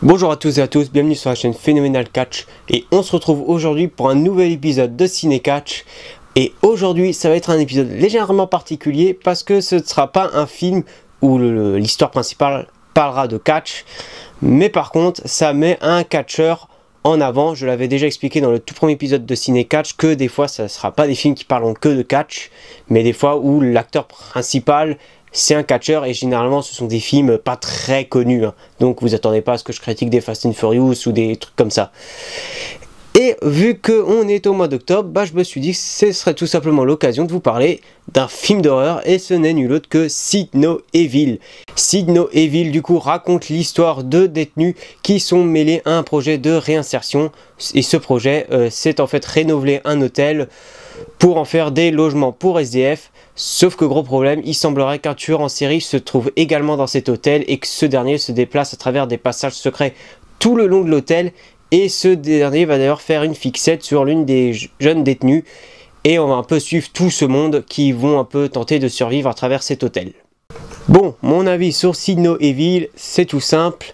Bonjour à tous et à tous, bienvenue sur la chaîne Phénoménal Catch et on se retrouve aujourd'hui pour un nouvel épisode de Ciné Catch. Et aujourd'hui ça va être un épisode légèrement particulier parce que ce ne sera pas un film où l'histoire principale parlera de catch, mais par contre ça met un catcheur en avant. Je l'avais déjà expliqué dans le tout premier épisode de Ciné Catch que des fois ça ne sera pas des films qui parleront que de catch, mais des fois où l'acteur principal c'est un catcheur et généralement ce sont des films pas très connus, hein. Donc vous attendez pas à ce que je critique des Fast and Furious ou des trucs comme ça. Et vu qu'on est au mois d'octobre, bah je me suis dit que ce serait tout simplement l'occasion de vous parler d'un film d'horreur et ce n'est nul autre que Sid No Evil. Sid No Evil du coup raconte l'histoire de détenus qui sont mêlés à un projet de réinsertion et ce projet c'est en fait rénover un hôtel pour en faire des logements pour SDF. Sauf que gros problème, il semblerait qu'un tueur en série se trouve également dans cet hôtel et que ce dernier se déplace à travers des passages secrets tout le long de l'hôtel. Et ce dernier va d'ailleurs faire une fixette sur l'une des jeunes détenues. Et on va un peu suivre tout ce monde qui vont un peu tenter de survivre à travers cet hôtel. Bon, mon avis sur Sid No Evil, c'est tout simple.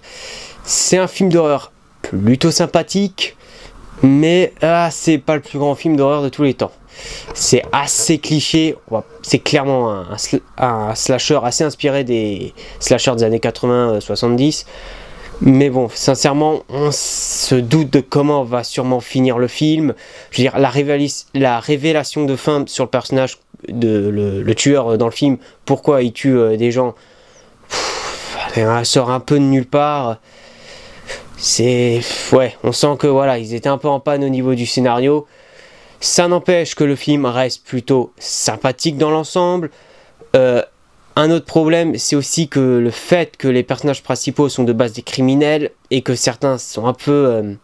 C'est un film d'horreur plutôt sympathique. Mais c'est pas le plus grand film d'horreur de tous les temps. C'est assez cliché, c'est clairement un slasher assez inspiré des slashers des années 80-70. Mais bon, sincèrement, on se doute de comment va sûrement finir le film. Je veux dire, la révélation de fin sur le personnage de le tueur dans le film, pourquoi il tue des gens, elle sort un peu de nulle part. On sent que voilà, ils étaient un peu en panne au niveau du scénario. Ça n'empêche que le film reste plutôt sympathique dans l'ensemble. Un autre problème, c'est aussi que le fait que les personnages principaux sont de base des criminels et que certains sont un peu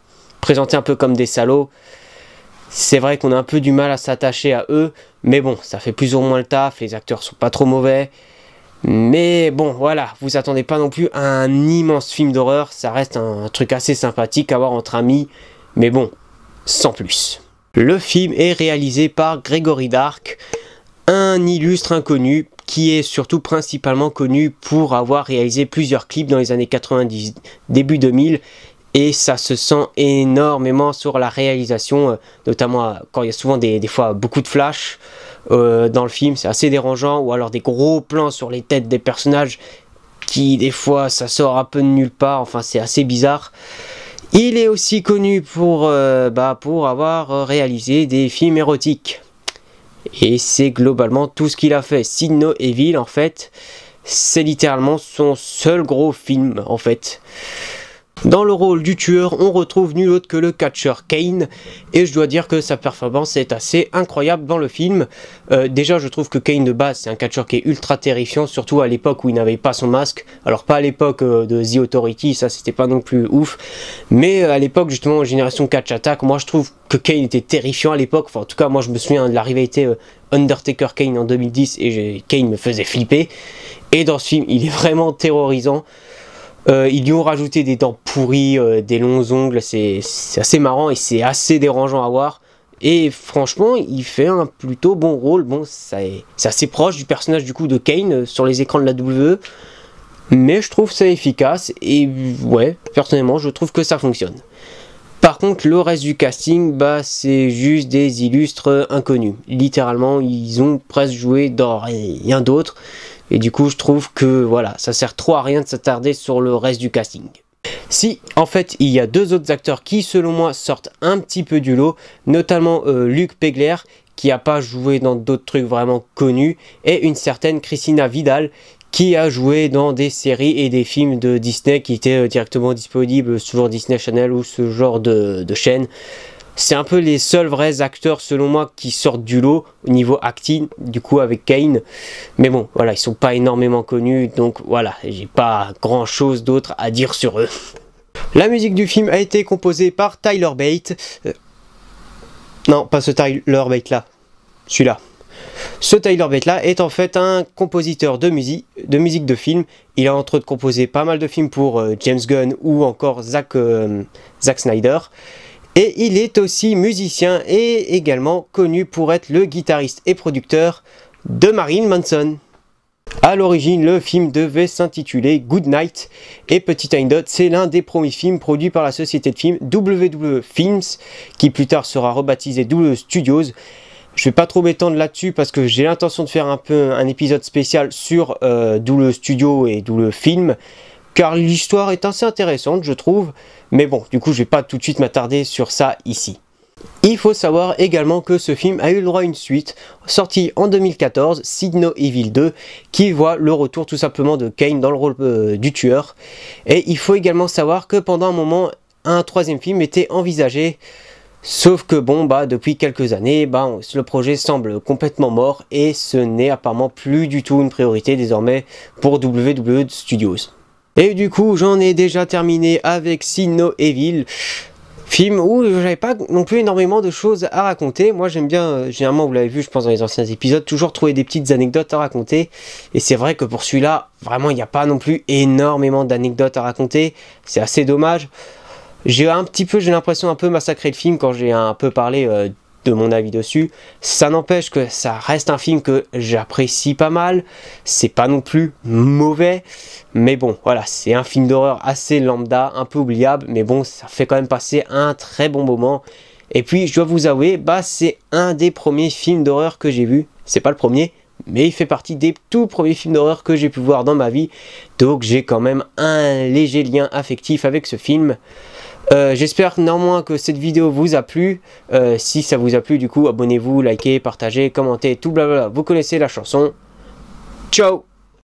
présentés un peu comme des salauds. C'est vrai qu'on a un peu du mal à s'attacher à eux, mais bon, ça fait plus ou moins le taf, les acteurs sont pas trop mauvais. Mais bon, voilà, vous attendez pas non plus à un immense film d'horreur, ça reste un truc assez sympathique à voir entre amis, mais bon, sans plus. Le film est réalisé par Gregory Dark, un illustre inconnu qui est surtout principalement connu pour avoir réalisé plusieurs clips dans les années 90, début 2000, et ça se sent énormément sur la réalisation, notamment quand il y a souvent des fois beaucoup de flash dans le film, c'est assez dérangeant, ou alors des gros plans sur les têtes des personnages qui des fois ça sort un peu de nulle part, enfin c'est assez bizarre. Il est aussi connu pour avoir réalisé des films érotiques. Et c'est globalement tout ce qu'il a fait. Sid No Evil, en fait, c'est littéralement son seul gros film, en fait. Dans le rôle du tueur, on retrouve nul autre que le catcheur Kane. Et je dois dire que sa performance est assez incroyable dans le film. Déjà, je trouve que Kane de base, c'est un catcheur qui est ultra terrifiant, surtout à l'époque où il n'avait pas son masque. Alors pas à l'époque de The Authority, ça c'était pas non plus ouf. Mais à l'époque, justement, Génération Catch Attack, moi je trouve que Kane était terrifiant à l'époque. Enfin, en tout cas, moi je me souviens de la rivalité Undertaker Kane en 2010 et Kane me faisait flipper. Et dans ce film, il est vraiment terrorisant. Ils lui ont rajouté des dents pourries, des longs ongles, c'est assez marrant et c'est assez dérangeant à voir. Et franchement, il fait un plutôt bon rôle. Bon, c'est assez proche du personnage du coup de Kane sur les écrans de la WWE. Mais je trouve ça efficace et ouais, personnellement, je trouve que ça fonctionne. Par contre, le reste du casting, c'est juste des illustres inconnus. Littéralement, ils ont presque joué dans rien d'autre. Et du coup, je trouve que voilà, ça sert trop à rien de s'attarder sur le reste du casting. Si, en fait, il y a deux autres acteurs qui, selon moi, sortent un petit peu du lot, notamment Luke Pegler, qui n'a pas joué dans d'autres trucs vraiment connus, et une certaine Christina Vidal, qui a joué dans des séries et des films de Disney qui étaient directement disponibles sur Disney Channel ou ce genre de chaîne. C'est un peu les seuls vrais acteurs selon moi qui sortent du lot au niveau acting, du coup avec Kane. Mais bon, voilà, ils sont pas énormément connus, donc voilà, j'ai pas grand chose d'autre à dire sur eux. La musique du film a été composée par Tyler Bate. Non, pas ce Tyler Bate là, celui-là. Ce Tyler Bate là est en fait un compositeur de musique de film. Il a entre autres composé pas mal de films pour James Gunn ou encore Zack Snyder. Et il est aussi musicien et également connu pour être le guitariste et producteur de Marilyn Manson. À l'origine, le film devait s'intituler Good Night, et petite anecdote, c'est l'un des premiers films produits par la société de films WWE Films, qui plus tard sera rebaptisé WWE Studios. Je vais pas trop m'étendre là-dessus parce que j'ai l'intention de faire un épisode spécial sur WWE Studio et WWE Film, car l'histoire est assez intéressante, je trouve, mais bon, du coup, je vais pas tout de suite m'attarder sur ça ici. Il faut savoir également que ce film a eu le droit à une suite, sortie en 2014, Sid No Evil 2, qui voit le retour tout simplement de Kane dans le rôle du tueur. Et il faut également savoir que pendant un moment, un troisième film était envisagé, sauf que bon, depuis quelques années, le projet semble complètement mort et ce n'est apparemment plus du tout une priorité désormais pour WWE Studios. Et du coup, j'en ai déjà terminé avec Sid No Evil. Film où j'avais pas non plus énormément de choses à raconter. Moi j'aime bien, généralement vous l'avez vu je pense dans les anciens épisodes, toujours trouver des petites anecdotes à raconter. Et c'est vrai que pour celui-là, vraiment il n'y a pas non plus énormément d'anecdotes à raconter. C'est assez dommage. J'ai l'impression un peu massacré le film quand j'ai un peu parlé de mon avis dessus. Ça n'empêche que ça reste un film que j'apprécie pas mal. C'est pas non plus mauvais. Mais bon, voilà, c'est un film d'horreur assez lambda, un peu oubliable. Mais bon, ça fait quand même passer un très bon moment. Et puis, je dois vous avouer, c'est un des premiers films d'horreur que j'ai vu. C'est pas le premier, mais il fait partie des tout premiers films d'horreur que j'ai pu voir dans ma vie. Donc, j'ai quand même un léger lien affectif avec ce film. J'espère néanmoins que cette vidéo vous a plu. Si ça vous a plu, du coup, abonnez-vous, likez, partagez, commentez, tout blablabla. Vous connaissez la chanson. Ciao!